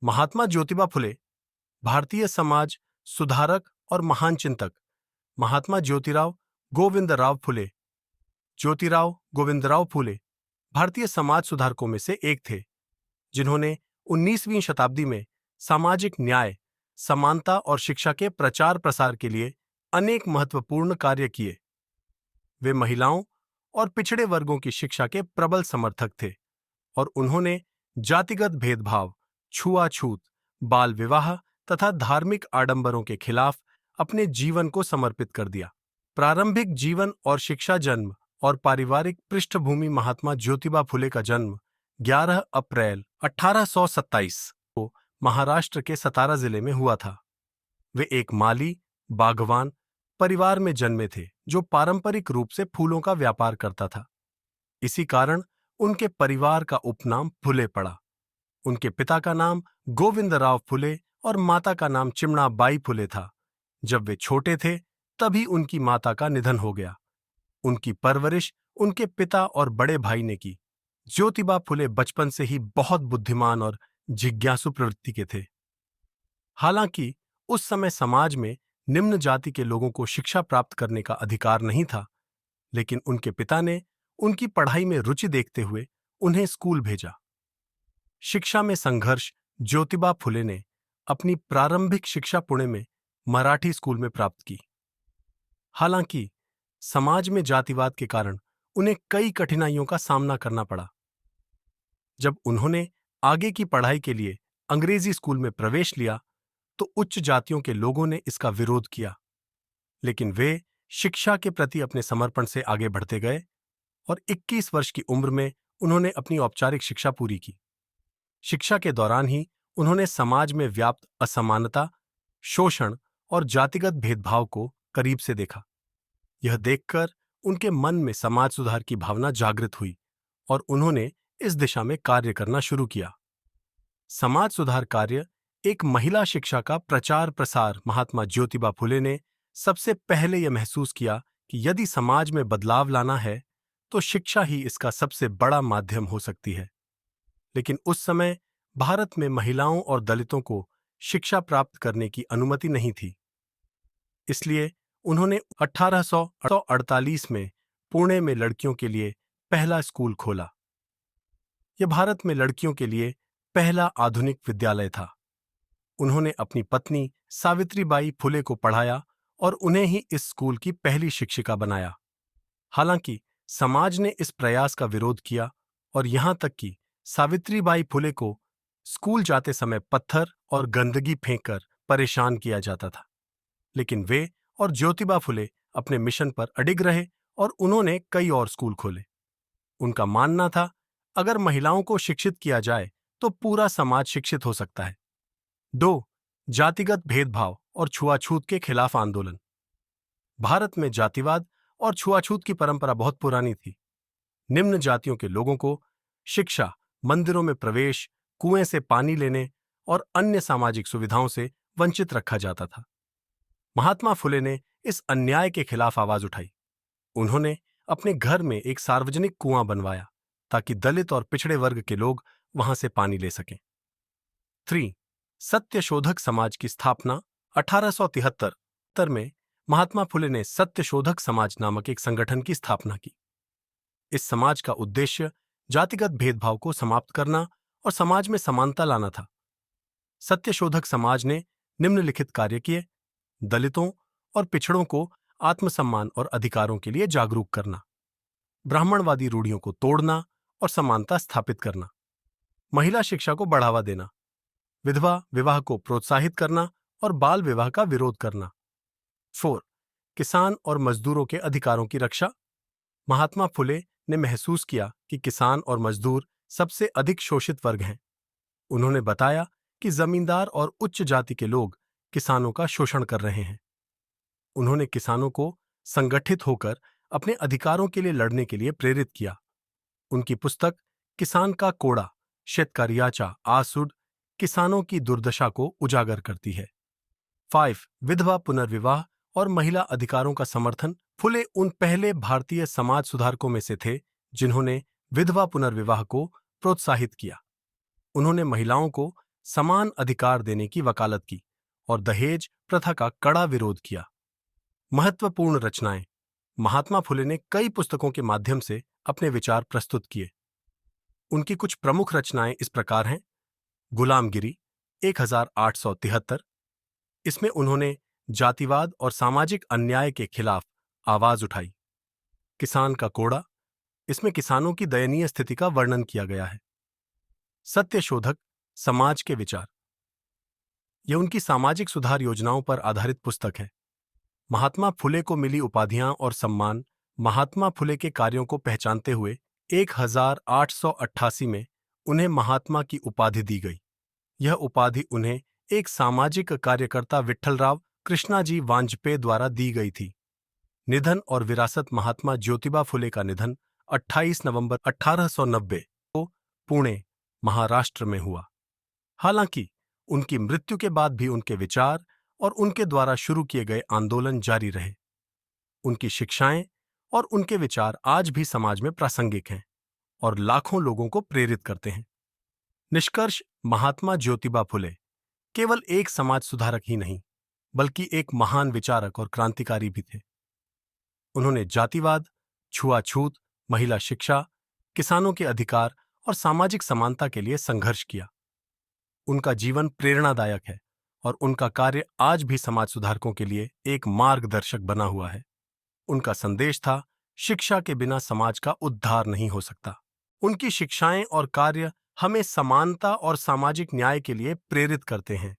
महात्मा ज्योतिबा फुले भारतीय समाज सुधारक और महान चिंतक महात्मा ज्योतिराव गोविंदराव फुले भारतीय समाज सुधारकों में से एक थे, जिन्होंने 19वीं शताब्दी में सामाजिक न्याय, समानता और शिक्षा के प्रचार प्रसार के लिए अनेक महत्वपूर्ण कार्य किए। वे महिलाओं और पिछड़े वर्गों की शिक्षा के प्रबल समर्थक थे और उन्होंने जातिगत भेदभाव, छुआछूत, बाल विवाह तथा धार्मिक आडंबरों के खिलाफ अपने जीवन को समर्पित कर दिया। प्रारंभिक जीवन और शिक्षा। जन्म और पारिवारिक पृष्ठभूमि। महात्मा ज्योतिबा फुले का जन्म 11 अप्रैल 1827 को महाराष्ट्र के सतारा जिले में हुआ था। वे एक माली, बागवान परिवार में जन्मे थे जो पारंपरिक रूप से फूलों का व्यापार करता था। इसी कारण उनके परिवार का उपनाम फुले पड़ा। उनके पिता का नाम गोविंदराव फुले और माता का नाम चिमणा बाई फुले था। जब वे छोटे थे तभी उनकी माता का निधन हो गया। उनकी परवरिश उनके पिता और बड़े भाई ने की। ज्योतिबा फुले बचपन से ही बहुत बुद्धिमान और जिज्ञासु प्रवृत्ति के थे। हालांकि उस समय समाज में निम्न जाति के लोगों को शिक्षा प्राप्त करने का अधिकार नहीं था, लेकिन उनके पिता ने उनकी पढ़ाई में रुचि देखते हुए उन्हें स्कूल भेजा। शिक्षा में संघर्ष। ज्योतिबा फुले ने अपनी प्रारंभिक शिक्षा पुणे में मराठी स्कूल में प्राप्त की। हालांकि समाज में जातिवाद के कारण उन्हें कई कठिनाइयों का सामना करना पड़ा। जब उन्होंने आगे की पढ़ाई के लिए अंग्रेजी स्कूल में प्रवेश लिया तो उच्च जातियों के लोगों ने इसका विरोध किया, लेकिन वे शिक्षा के प्रति अपने समर्पण से आगे बढ़ते गए और 21 वर्ष की उम्र में उन्होंने अपनी औपचारिक शिक्षा पूरी की। शिक्षा के दौरान ही उन्होंने समाज में व्याप्त असमानता, शोषण और जातिगत भेदभाव को करीब से देखा। यह देखकर उनके मन में समाज सुधार की भावना जागृत हुई और उन्होंने इस दिशा में कार्य करना शुरू किया। समाज सुधार कार्य एक महिला शिक्षा का प्रचार प्रसार। महात्मा ज्योतिबा फुले ने सबसे पहले यह महसूस किया कि यदि समाज में बदलाव लाना है तो शिक्षा ही इसका सबसे बड़ा माध्यम हो सकती है। लेकिन उस समय भारत में महिलाओं और दलितों को शिक्षा प्राप्त करने की अनुमति नहीं थी। इसलिए उन्होंने 1848 में पुणे में लड़कियों के लिए पहला स्कूल खोला। यह भारत में लड़कियों के लिए पहला आधुनिक विद्यालय था। उन्होंने अपनी पत्नी सावित्रीबाई फुले को पढ़ाया और उन्हें ही इस स्कूल की पहली शिक्षिका बनाया। हालांकि समाज ने इस प्रयास का विरोध किया और यहां तक कि सावित्रीबाई फुले को स्कूल जाते समय पत्थर और गंदगी फेंककर परेशान किया जाता था। लेकिन वे और ज्योतिबा फुले अपने मिशन पर अडिग रहे और उन्होंने कई और स्कूल खोले। उनका मानना था, अगर महिलाओं को शिक्षित किया जाए तो पूरा समाज शिक्षित हो सकता है। 2. जातिगत भेदभाव और छुआछूत के खिलाफ आंदोलन। भारत में जातिवाद और छुआछूत की परंपरा बहुत पुरानी थी। निम्न जातियों के लोगों को शिक्षा, मंदिरों में प्रवेश, कुएं से पानी लेने और अन्य सामाजिक सुविधाओं से वंचित रखा जाता था। महात्मा फुले ने इस अन्याय के खिलाफ आवाज उठाई। उन्होंने अपने घर में एक सार्वजनिक कुआं बनवाया ताकि दलित और पिछड़े वर्ग के लोग वहां से पानी ले सकें। 3. सत्यशोधक समाज की स्थापना। 1873 में महात्मा फुले ने सत्यशोधक समाज नामक एक संगठन की स्थापना की। इस समाज का उद्देश्य जातिगत भेदभाव को समाप्त करना और समाज में समानता लाना था। सत्यशोधक समाज ने निम्नलिखित कार्य किए: दलितों और पिछड़ों को आत्मसम्मान और अधिकारों के लिए जागरूक करना, ब्राह्मणवादी रूढ़ियों को तोड़ना और समानता स्थापित करना, महिला शिक्षा को बढ़ावा देना, विधवा विवाह को प्रोत्साहित करना और बाल विवाह का विरोध करना। 4. किसान और मजदूरों के अधिकारों की रक्षा। महात्मा फुले ने महसूस किया कि किसान और मजदूर सबसे अधिक शोषित वर्ग हैं। उन्होंने बताया कि जमींदार और उच्च जाति के लोग किसानों का शोषण कर रहे हैं। उन्होंने किसानों को संगठित होकर अपने अधिकारों के लिए लड़ने के लिए प्रेरित किया। उनकी पुस्तक किसान का कोड़ा, शेतकरियाचा आसूड किसानों की दुर्दशा को उजागर करती है। 5. विधवा पुनर्विवाह और महिला अधिकारों का समर्थन। फुले उन पहले भारतीय समाज सुधारकों में से थे जिन्होंने विधवा पुनर्विवाह को प्रोत्साहित किया। उन्होंने महिलाओं को समान अधिकार देने की वकालत की और दहेज प्रथा का कड़ा विरोध किया। महत्वपूर्ण रचनाएं। महात्मा फुले ने कई पुस्तकों के माध्यम से अपने विचार प्रस्तुत किए। उनकी कुछ प्रमुख रचनाएं इस प्रकार हैं। गुलामगिरी 1873। इसमें उन्होंने जातिवाद और सामाजिक अन्याय के खिलाफ आवाज उठाई। किसान का कोड़ा। इसमें किसानों की दयनीय स्थिति का वर्णन किया गया है। सत्यशोधक, समाज के विचार। यह उनकी सामाजिक सुधार योजनाओं पर आधारित पुस्तक है। महात्मा फुले को मिली उपाधियां और सम्मान। महात्मा फुले के कार्यों को पहचानते हुए 1888 में उन्हें महात्मा की उपाधि दी गई। यह उपाधि उन्हें एक सामाजिक कार्यकर्ता विट्ठलराव कृष्णाजी वाजपेयी द्वारा दी गई थी। निधन और विरासत। महात्मा ज्योतिबा फुले का निधन 28 नवंबर 1890 को पुणे, महाराष्ट्र में हुआ। हालांकि उनकी मृत्यु के बाद भी उनके विचार और उनके द्वारा शुरू किए गए आंदोलन जारी रहे। उनकी शिक्षाएं और उनके विचार आज भी समाज में प्रासंगिक हैं और लाखों लोगों को प्रेरित करते हैं। निष्कर्ष। महात्मा ज्योतिबा फुले केवल एक समाज सुधारक ही नहीं, बल्कि एक महान विचारक और क्रांतिकारी भी थे। उन्होंने जातिवाद, छुआछूत, महिला शिक्षा, किसानों के अधिकार और सामाजिक समानता के लिए संघर्ष किया। उनका जीवन प्रेरणादायक है और उनका कार्य आज भी समाज सुधारकों के लिए एक मार्गदर्शक बना हुआ है। उनका संदेश था, शिक्षा के बिना समाज का उद्धार नहीं हो सकता। उनकी शिक्षाएं और कार्य हमें समानता और सामाजिक न्याय के लिए प्रेरित करते हैं।